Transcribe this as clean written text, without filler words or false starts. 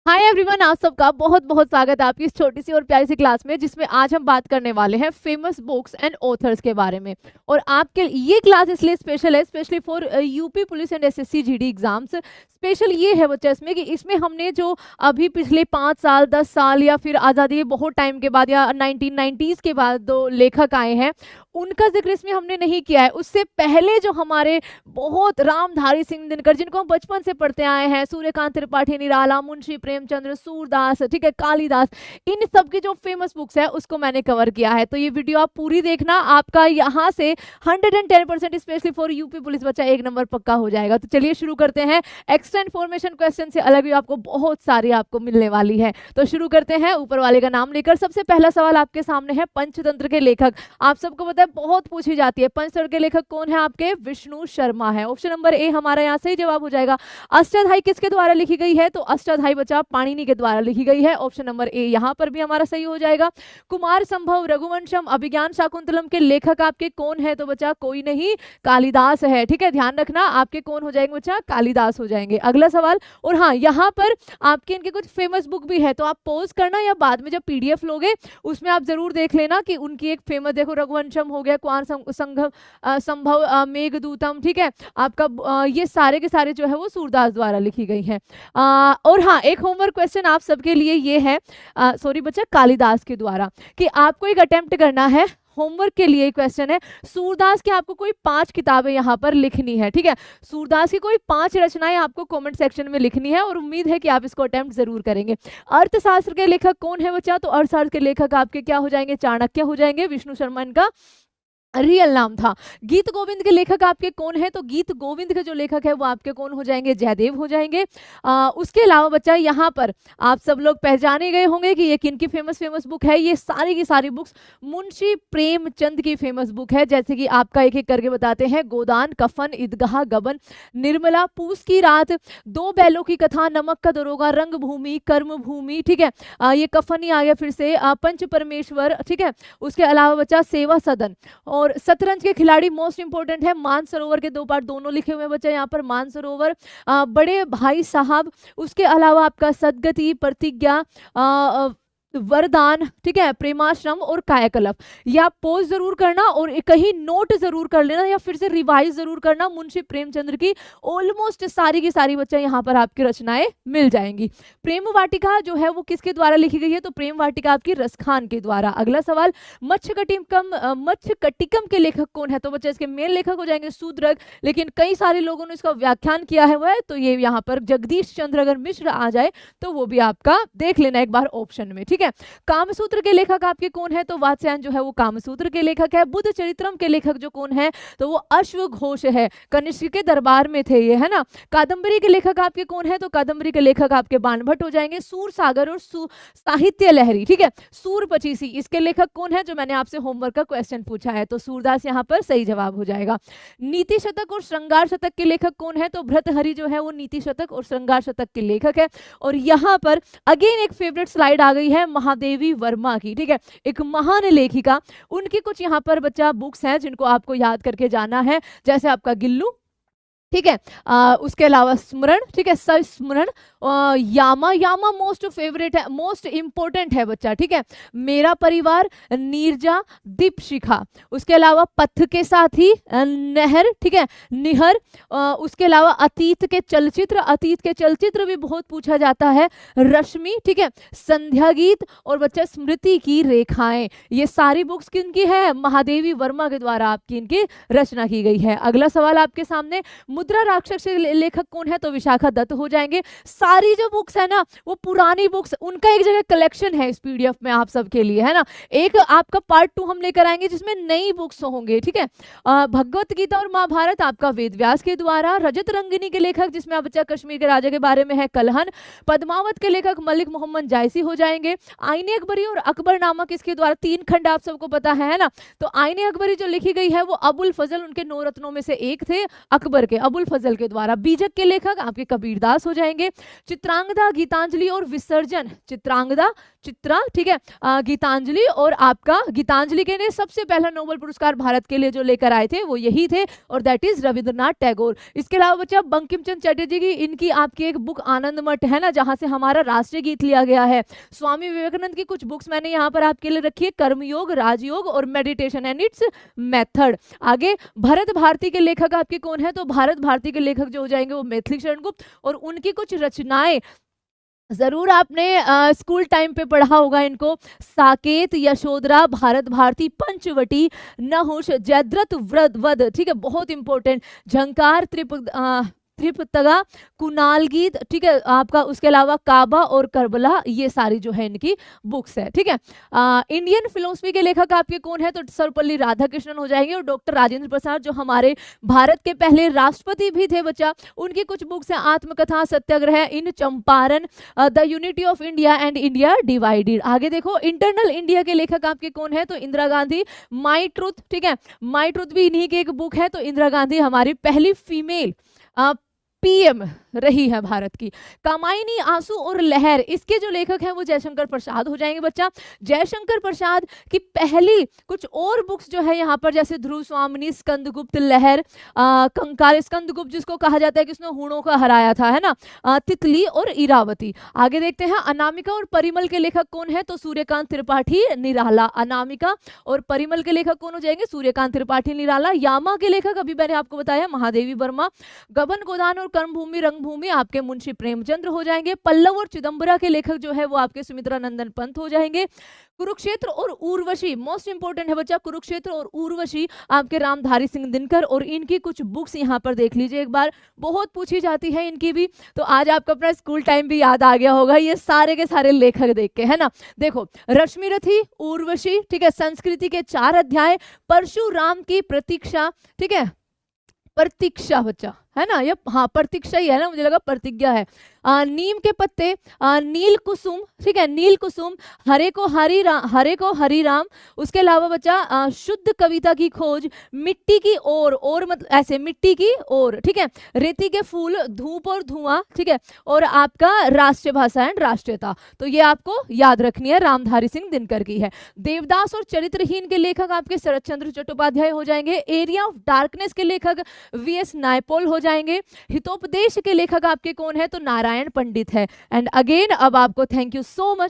Hi everyone, आप सबका बहुत बहुत स्वागत है आपकी इस छोटी सी और प्यारी सी क्लास में, जिसमें आज हम बात करने वाले हैं फेमस बुक्स एंड ऑथर्स के बारे में। और आपके ये क्लास इसलिए स्पेशल है, specially for UP police and SSC GD exams. Special ये है बच्चा इसमें कि इसमें हमने जो अभी पिछले 5 साल 10 साल या फिर आज़ादी बहुत टाइम के बाद या 1990s के बाद दो लेखक आए हैं, उनका जिक्र इसमें हमने नहीं किया है। उससे पहले जो हमारे बहुत रामधारी सिंह दिनकर, जिनको हम बचपन से पढ़ते आए हैं, सूर्यकांत त्रिपाठी निराला, मुंशी प्रेमचंद्र, सूरदास, ठीक है, कालिदास, इन सब की जो फेमस बुक्स है उसको मैंने कवर किया है। तो ये वीडियो आप पूरी देखना, आपका यहाँ से 110% स्पेशली फॉर यूपी पुलिस बच्चा 1 नंबर पक्का हो जाएगा। तो चलिए शुरू करते हैं। एक्स्ट्रा इन्फॉर्मेशन क्वेश्चन से अलग भी आपको बहुत सारी आपको मिलने वाली है। तो शुरू करते हैं ऊपर वाले का नाम लेकर। सबसे पहला सवाल आपके सामने है, पंचतंत्र के लेखक। आप सबको पता है बहुत पूछी जाती है, पंचतंत्र के लेखक कौन है आपके? विष्णु शर्मा है। ऑप्शन नंबर ए हमारा यहाँ से जवाब हो जाएगा। अष्टाध्यायी किसके द्वारा लिखी गई है? तो अष्टाध्यायी बच्चा पाणिनि के द्वारा लिखी गई है। ऑप्शन नंबर ए यहाँ पर भी हमारा सही हो जाएगा। कुमार संभव, रघुवंशम, अभिज्ञान शाकुंतलम के लेखक आपके कौन है? तो बच्चा कोई नहीं, कालिदास है। ठीक है, ध्यान रखना, आपके कौन हो जाएंगे बच्चा? कालिदास हो जाएंगे। अगला सवाल, और हाँ यहाँ पर आपके इनके कुछ फेमस बुक भी है, तो आप पॉज करना या बाद में जब पीडीएफ लोगे उसमें आप जरूर देख लेना कि उनकी एक फेमस, देखो रघुवंशम हो गया, कुमार संभव, मेघदूतम, ठीक है, आपका ये सारे के सारे जो है वो सूरदास द्वारा लिखी गई है। और हाँ, एक होमवर्क क्वेश्चन आप सबके लिए ये है, सॉरी बच्चा, कालिदास के द्वारा, कि आपको एक अटेम्प्ट करना है। होमवर्क के लिए क्वेश्चन है, सूरदास की आपको कोई 5 किताबें यहाँ पर लिखनी है। ठीक है, सूरदास की कोई 5 रचनाएं आपको कमेंट सेक्शन में लिखनी है, और उम्मीद है कि आप इसको अटेम्प्ट जरूर करेंगे। अर्थशास्त्र के लेखक कौन है बच्चा? तो अर्थशास्त्र के लेखक आपके क्या हो जाएंगे? चाणक्य हो जाएंगे। विष्णु शर्मा इनका रियल नाम था। गीत गोविंद के लेखक आपके कौन है? तो गीत गोविंद के जो लेखक है वो आपके कौन हो जाएंगे? जयदेव हो जाएंगे। उसके अलावा बच्चा यहाँ पर आप सब लोग पहचाने गए होंगे कि ये किन की फेमस बुक है। ये सारी की सारी बुक्स मुंशी प्रेमचंद की फेमस बुक है। जैसे कि आपका एक एक करके बताते हैं, गोदान, कफन, ईदगाह, गबन, निर्मला, पूस की रात, दो बैलों की कथा, नमक का दरोगा, रंगभूमि, कर्मभूमि, ठीक है, ये कफन ही आ गया फिर से, पंच परमेश्वर, ठीक है। उसके अलावा बच्चा सेवा सदन, और शतरंज के खिलाड़ी मोस्ट इंपोर्टेंट है। मानसरोवर के 2 पार्ट दोनों लिखे हुए बच्चे यहाँ पर, मानसरोवर, बड़े भाई साहब। उसके अलावा आपका सदगति, प्रतिज्ञा, वरदान, ठीक है, प्रेमाश्रम और कायाकल्प। या पोज जरूर करना और कहीं नोट जरूर कर लेना या फिर से रिवाइज जरूर करना। मुंशी प्रेमचंद्र की ऑलमोस्ट सारी की सारी बच्चा यहाँ पर आपकी रचनाएं मिल जाएंगी। प्रेम वाटिका जो है वो किसके द्वारा लिखी गई है? तो प्रेम वाटिका आपकी रसखान के द्वारा। अगला सवाल, मत्स्यकटिकम के लेखक कौन है? तो बच्चे इसके मेन लेखक हो जाएंगे शूद्रक, लेकिन कई सारे लोगों ने इसका व्याख्यान किया है वह, तो ये यहाँ पर जगदीश चंद्र अगर मिश्र आ जाए तो वो भी आपका देख लेना एक बार ऑप्शन में। ठीक है, कामसूत्र के लेखक आपके कौन है? तो वात्स्यायन जो है वो कामसूत्र के लेखक है। बुद्ध चरित्रम के लेखक जो कौन है? तो वो अश्वघोष है, कनिष्क के दरबार में थे ये, है ना। कादंबरी के लेखक आपके कौन है? तो कादंबरी के लेखक आपके बाणभट्ट हो जाएंगे। सूर सागर और साहित्य लहरी, ठीक है, सूर पचीसी, इसके लेखक कौन है? जो मैंने आपसे होमवर्क का क्वेश्चन पूछा है, तो सूरदास यहाँ पर सही जवाब हो जाएगा। नीति शतक और श्रृंगार शतक के लेखक कौन है? तो भर्तृहरि जो है वो नीति शतक और श्रृंगार शतक के लेखक है। और यहाँ पर अगेन एक फेवरेट स्लाइड आ गई है महादेवी वर्मा की, ठीक है, एक महान लेखिका। उनकी कुछ यहाँ पर बच्चा बुक्स हैं जिनको आपको याद करके जाना है, जैसे आपका गिल्लू, ठीक है, उसके अलावा स्मरण, ठीक है, संस्मरण, यामा मोस्ट फेवरेट है, मोस्ट इंपोर्टेंट है बच्चा, ठीक है, मेरा परिवार, नीरजा, दीपशिखा। उसके अलावा पथ के साथी, नहर, ठीक है, निहर। उसके अलावा अतीत के चलचित्र भी बहुत पूछा जाता है, रश्मि, ठीक है, संध्या गीत, और बच्चा स्मृति की रेखाएं। ये सारी बुक्स किनकी है? महादेवी वर्मा के द्वारा आपकी इनकी रचना की गई है। अगला सवाल आपके सामने, मुद्रा राक्षस के लेखक कौन है? तो विशाखा दत्त हो जाएंगे। सारी जो बुक्स है ना वो पुरानी बुक्स, उनका एक जगह कलेक्शन है इस पीडीएफ में आप सबके लिए, है ना। एक आपका पार्ट 2 हम लेकर आएंगे जिसमें नई बुक्स होंगे, ठीक है। भगवत गीता और महाभारत आपका वेदव्यास के द्वारा। रजत रंगिनी के लेखक जिसमें आप बच्चा कश्मीर के राजा के बारे में है, कलहन। पद्मावत के लेखक मलिक मोहम्मद जायसी हो जाएंगे। आईने अकबरी और अकबर नामक इसके द्वारा 3 खंड आप सबको पता है ना। तो आईने अकबरी जो लिखी गई है वो अबुल फजल, उनके 9 रत्नों में से एक थे, अकबर के, अबुल फजल के द्वारा। बीजक के लेखक आपके कबीरदास हो जाएंगे। चित्रांगदा, गीतांजलि और विसर्जन, चित्रांगदा, चित्रा, ठीक है, गीतांजलि, और आपका गीतांजलि के ने सबसे पहला नोबेल पुरस्कार भारत के लिए जो लेकर आए थे वो यही थे, और दैट इज रविंद्रनाथ टैगोर। इसके अलावा बच्चा बंकिम चंद्र चटर्जी की इनकी आपकी एक बुक आनंद मठ है ना, जहां से हमारा राष्ट्रीय गीत लिया गया है। स्वामी विवेकानंद की कुछ बुक्स मैंने यहाँ पर आपके लिए रखी है, कर्मयोग, राजयोग और मेडिटेशन एंड इट्स मेथड। आगे भरत भारती के लेखक आपके कौन है, तो भारत भारती के लेखक जो हो जाएंगे वो मैथिली शरण गुप्त, और उनकी कुछ रचनाएं जरूर आपने स्कूल टाइम पे पढ़ा होगा इनको, साकेत, यशोधरा, भारत भारती, पंचवटी, नहुष, जयद्रथ वध, ठीक है, बहुत इंपॉर्टेंट, झंकार, त्रिपिटका, कुणाल गीत, ठीक है आपका, उसके अलावा काबा और करबला, ये सारी जो है इनकी बुक्स है, ठीक है। इंडियन फिलोसफी के लेखक आपके कौन है, तो सर्वपल्ली राधाकृष्णन हो जाएंगे, और डॉक्टर राजेंद्र प्रसाद जो हमारे भारत के पहले राष्ट्रपति भी थे बच्चा, उनकी कुछ बुक्स हैं, Atmakatha, Satyagraha, in Champaran, the unity of India and India divided. आगे देखो इंटरनल इंडिया के लेखक आपके कौन है, तो इंदिरा गांधी, माई ट्रूथ, ठीक है, माई ट्रूथ भी इन्हीं की एक बुक है, तो इंदिरा गांधी हमारी पहली फीमेल पीएम रही है भारत की। कामायनी, आंसू और लहर, इसके जो लेखक हैं वो जयशंकर प्रसाद हो जाएंगे बच्चा। जयशंकर प्रसाद की पहली कुछ और बुक्स जो है यहाँ पर, जैसे ध्रुव स्वामिनी, स्कंदगुप्त, लहर, कंकाल, स्कंदगुप्त जिसको कहा जाता है कि उसने हूणों का हराया था, है ना, तितली और इरावती। आगे देखते हैं अनामिका और परिमल के लेखक कौन है, तो सूर्यकांत त्रिपाठी, निराला। अनामिका और परिमल के लेखक कौन हो जाएंगे, सूर्यकांत त्रिपाठी, निराला। यामा के लेखक अभी मैंने आपको बताया महादेवी वर्मा। गबन गोदान और कर्मभूमि रंगभूमि आपके मुंशी प्रेमचंद्र हो जाएंगे। पल्लव और चिदंबरा के लेखक जो है वो आपके सुमित्रा नंदन पंत हो जाएंगे। कुरुक्षेत्र और उर्वशी मोस्ट इंपोर्टेंट है बच्चा, कुरुक्षेत्र और उर्वशी आपके रामधारी सिंह दिनकर, और इनकी कुछ बुक्स यहाँ पर देख लीजिए एक बार, बहुत पूछी जाती है इनकी भी, तो आज आपका अपना स्कूल टाइम भी याद आ गया होगा ये सारे के सारे लेखक देख के, है ना। देखो रश्मिरथी, उर्वशी, ठीक है, संस्कृति के 4 अध्याय, परशुराम की प्रतीक्षा, ठीक है, प्रतीक्षा बच्चा है ना, ये हाँ प्रतीक्षा ही है ना, मुझे लगा प्रतिज्ञा है। नीम के पत्ते, नील कुसुम, ठीक है, नील कुसुम, हरे को हरी राम। उसके अलावा बच्चा शुद्ध कविता की खोज, मिट्टी की और मतलब ऐसे मिट्टी की और, ठीक है, रेती के फूल, धूप और धुआं, ठीक है, और आपका राष्ट्रीय भाषा एंड राष्ट्रीयता, तो ये आपको याद रखनी है, रामधारी सिंह दिनकर की है। देवदास और चरित्रहीन के लेखक आपके शरद चंद्र चट्टोपाध्याय हो जाएंगे। एरिया ऑफ डार्कनेस के लेखक वीएस नायपॉल हो जाएंगे। हितोपदेश के लेखक आपके कौन है, तो नारायण पंडित है। एंड अगेन अब आपको थैंक यू सो मच